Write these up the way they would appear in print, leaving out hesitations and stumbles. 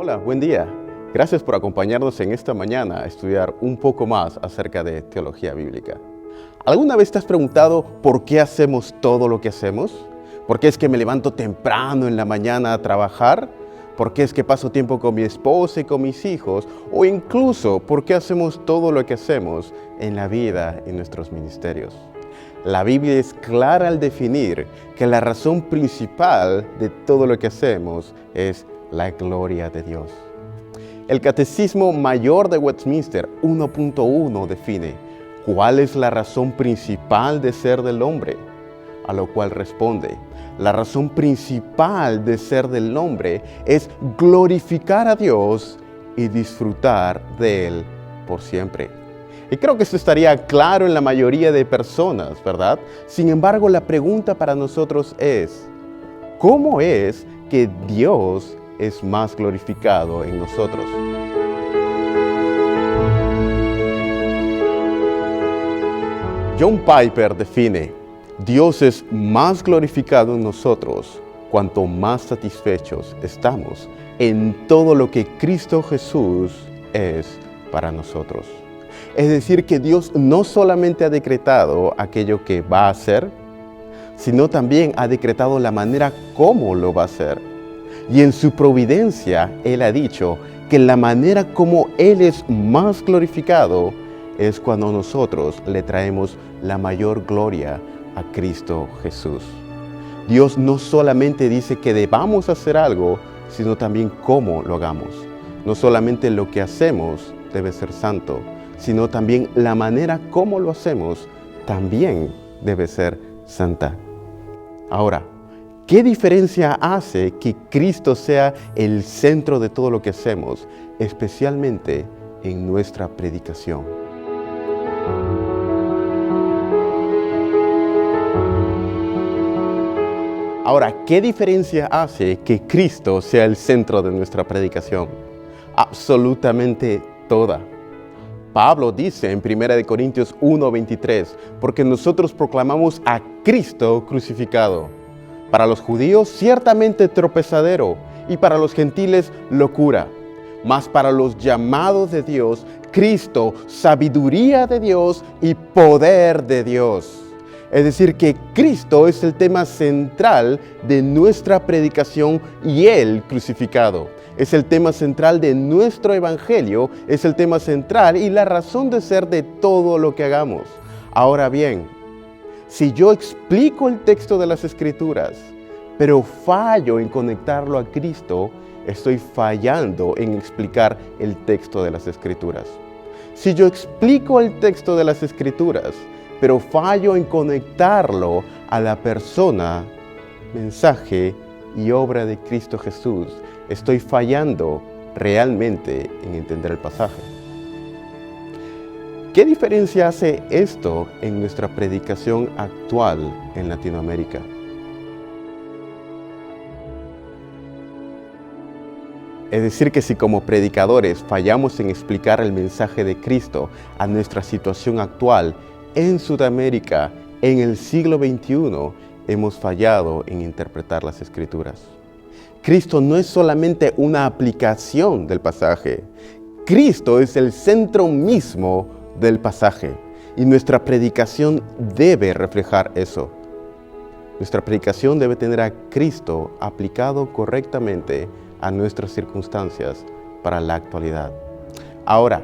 Hola, buen día. Gracias por acompañarnos en esta mañana a estudiar un poco más acerca de teología bíblica. ¿Alguna vez te has preguntado por qué hacemos todo lo que hacemos? ¿Por qué es que me levanto temprano en la mañana a trabajar? ¿Por qué es que paso tiempo con mi esposa y con mis hijos? O incluso, ¿por qué hacemos todo lo que hacemos en la vida y en nuestros ministerios? La Biblia es clara al definir que la razón principal de todo lo que hacemos es la gloria de Dios. El Catecismo Mayor de Westminster 1.1 define ¿cuál es la razón principal de ser del hombre? A lo cual responde, la razón principal de ser del hombre es glorificar a Dios y disfrutar de Él por siempre. Y creo que esto estaría claro en la mayoría de personas, ¿verdad? Sin embargo, la pregunta para nosotros es, ¿cómo es que Dios es más glorificado en nosotros? John Piper define, Dios es más glorificado en nosotros cuanto más satisfechos estamos en todo lo que Cristo Jesús es para nosotros. Es decir, que Dios no solamente ha decretado aquello que va a hacer, sino también ha decretado la manera como lo va a hacer. Y en su providencia, Él ha dicho que la manera como Él es más glorificado es cuando nosotros le traemos la mayor gloria a Cristo Jesús. Dios no solamente dice que debamos hacer algo, sino también cómo lo hagamos. No solamente lo que hacemos debe ser santo, sino también la manera como lo hacemos también debe ser santa. Ahora, ¿qué diferencia hace que Cristo sea el centro de todo lo que hacemos, especialmente en nuestra predicación? Ahora, ¿qué diferencia hace que Cristo sea el centro de nuestra predicación? Absolutamente toda. Pablo dice en 1 Corintios 1:23, porque nosotros proclamamos a Cristo crucificado. Para los judíos ciertamente tropezadero y para los gentiles locura. Mas para los llamados de Dios, Cristo, sabiduría de Dios y poder de Dios. Es decir, que Cristo es el tema central de nuestra predicación y Él crucificado. Es el tema central de nuestro evangelio, es el tema central y la razón de ser de todo lo que hagamos. Ahora bien, si yo explico el texto de las Escrituras, pero fallo en conectarlo a Cristo, estoy fallando en explicar el texto de las Escrituras. Si yo explico el texto de las Escrituras, pero fallo en conectarlo a la persona, mensaje y obra de Cristo Jesús, estoy fallando realmente en entender el pasaje. ¿Qué diferencia hace esto en nuestra predicación actual en Latinoamérica? Es decir, que si como predicadores fallamos en explicar el mensaje de Cristo a nuestra situación actual en Sudamérica, en el siglo XXI, hemos fallado en interpretar las Escrituras. Cristo no es solamente una aplicación del pasaje. Cristo es el centro mismo del pasaje y nuestra predicación debe reflejar eso. Nuestra predicación debe tener a Cristo aplicado correctamente a nuestras circunstancias para la actualidad. Ahora,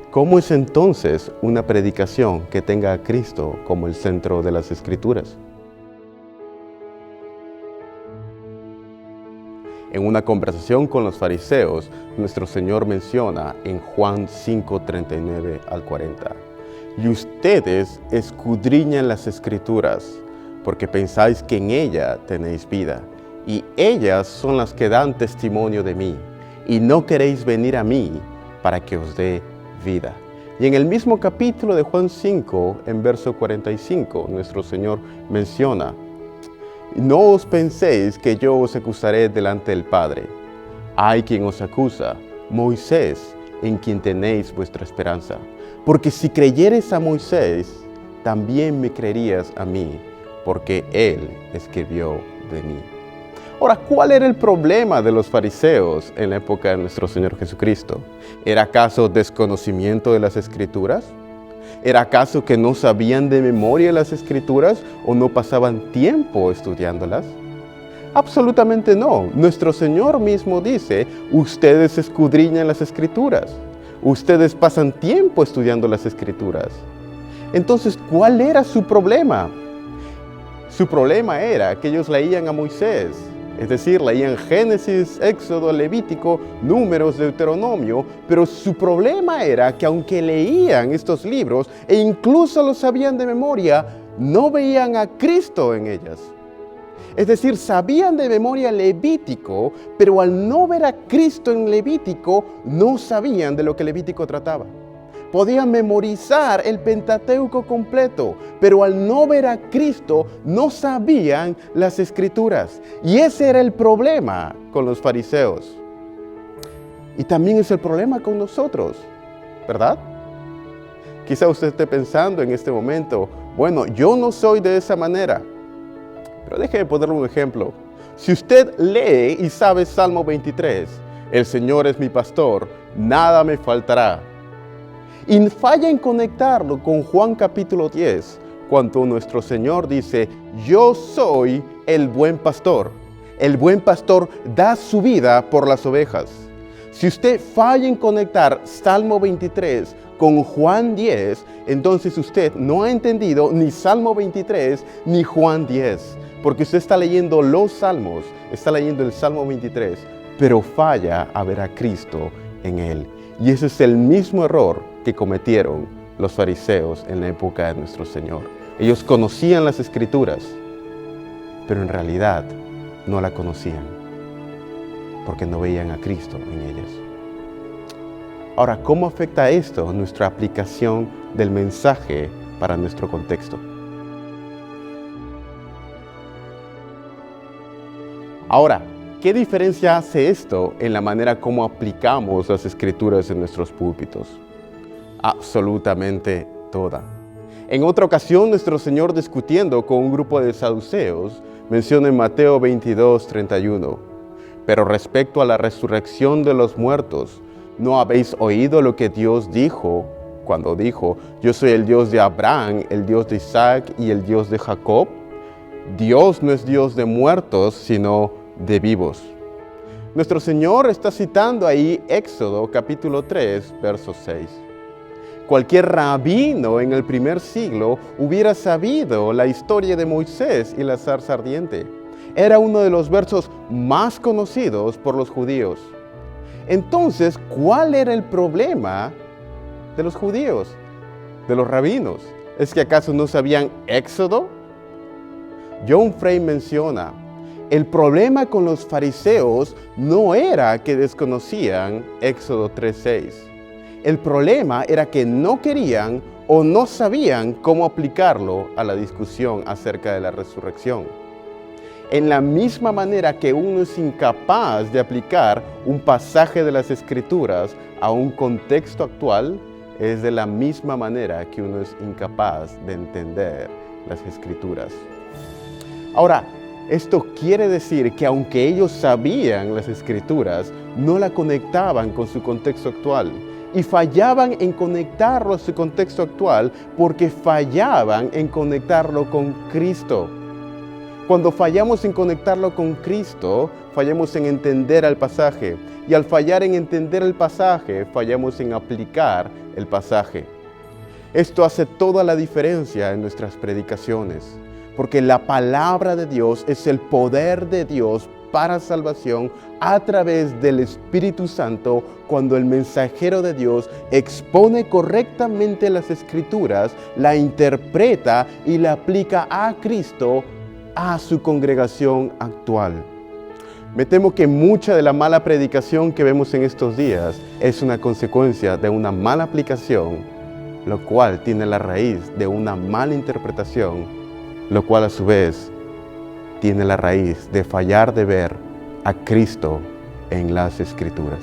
¿cómo es entonces una predicación que tenga a Cristo como el centro de las Escrituras? En una conversación con los fariseos, nuestro Señor menciona en Juan 5:39 al 40, y ustedes escudriñan las Escrituras, porque pensáis que en ella tenéis vida, y ellas son las que dan testimonio de mí, y no queréis venir a mí para que os dé vida. Y en el mismo capítulo de Juan 5, en verso 45, nuestro Señor menciona, no os penséis que yo os acusaré delante del Padre. Hay quien os acusa, Moisés, en quien tenéis vuestra esperanza. Porque si creyeres a Moisés, también me creerías a mí, porque él escribió de mí. Ahora, ¿cuál era el problema de los fariseos en la época de nuestro Señor Jesucristo? ¿Era acaso desconocimiento de las Escrituras? ¿Era acaso que no sabían de memoria las Escrituras o no pasaban tiempo estudiándolas? Absolutamente no. Nuestro Señor mismo dice, ustedes escudriñan las Escrituras. Ustedes pasan tiempo estudiando las Escrituras. Entonces, ¿cuál era su problema? Su problema era que ellos leían a Moisés, es decir, leían Génesis, Éxodo, Levítico, Números, Deuteronomio, pero su problema era que aunque leían estos libros e incluso los sabían de memoria, no veían a Cristo en ellas. Es decir, sabían de memoria Levítico, pero al no ver a Cristo en Levítico, no sabían de lo que Levítico trataba. Podían memorizar el Pentateuco completo, pero al no ver a Cristo, no sabían las Escrituras. Y ese era el problema con los fariseos. Y también es el problema con nosotros, ¿verdad? Quizá usted esté pensando en este momento, bueno, yo no soy de esa manera. Pero déjeme ponerle un ejemplo. Si usted lee y sabe Salmo 23, el Señor es mi pastor, nada me faltará. Y falla en conectarlo con Juan capítulo 10, cuando nuestro Señor dice, yo soy el buen pastor. El buen pastor da su vida por las ovejas. Si usted falla en conectar Salmo 23 con Juan 10, entonces usted no ha entendido ni Salmo 23 ni Juan 10. Porque usted está leyendo los salmos, está leyendo el Salmo 23, pero falla a ver a Cristo en él. Y ese es el mismo error que cometieron los fariseos en la época de nuestro Señor. Ellos conocían las Escrituras, pero en realidad no la conocían, porque no veían a Cristo en ellas. Ahora, ¿cómo afecta esto nuestra aplicación del mensaje para nuestro contexto? Ahora, ¿qué diferencia hace esto en la manera como aplicamos las Escrituras en nuestros púlpitos? Absolutamente toda. En otra ocasión, nuestro Señor, discutiendo con un grupo de saduceos, menciona en Mateo 22:31, pero respecto a la resurrección de los muertos, ¿no habéis oído lo que Dios dijo cuando dijo, yo soy el Dios de Abraham, el Dios de Isaac y el Dios de Jacob? Dios no es Dios de muertos, sino de vivos. Nuestro Señor está citando ahí Éxodo capítulo 3, verso 6. Cualquier rabino en el primer siglo hubiera sabido la historia de Moisés y la zarza ardiente. Era uno de los versos más conocidos por los judíos. Entonces, ¿cuál era el problema de los judíos, de los rabinos? ¿Es que acaso no sabían Éxodo? John Frame menciona, el problema con los fariseos no era que desconocían Éxodo 3:6. El problema era que no querían o no sabían cómo aplicarlo a la discusión acerca de la resurrección. En la misma manera que uno es incapaz de aplicar un pasaje de las Escrituras a un contexto actual, es de la misma manera que uno es incapaz de entender las Escrituras. Ahora, esto quiere decir que aunque ellos sabían las Escrituras, no la conectaban con su contexto actual. Y fallaban en conectarlo a su contexto actual porque fallaban en conectarlo con Cristo. Cuando fallamos en conectarlo con Cristo, fallamos en entender el pasaje. Y al fallar en entender el pasaje, fallamos en aplicar el pasaje. Esto hace toda la diferencia en nuestras predicaciones. Porque la palabra de Dios es el poder de Dios para salvación a través del Espíritu Santo cuando el mensajero de Dios expone correctamente las Escrituras, la interpreta y la aplica a Cristo a su congregación actual. Me temo que mucha de la mala predicación que vemos en estos días es una consecuencia de una mala aplicación, lo cual tiene la raíz de una mala interpretación, lo cual a su vez tiene la raíz de fallar de ver a Cristo en las Escrituras.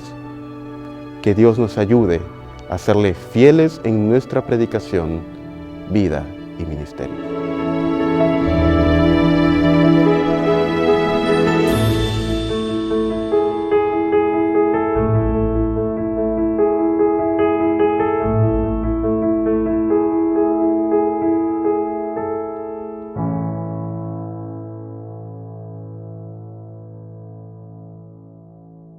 Que Dios nos ayude a serle fieles en nuestra predicación, vida y ministerio.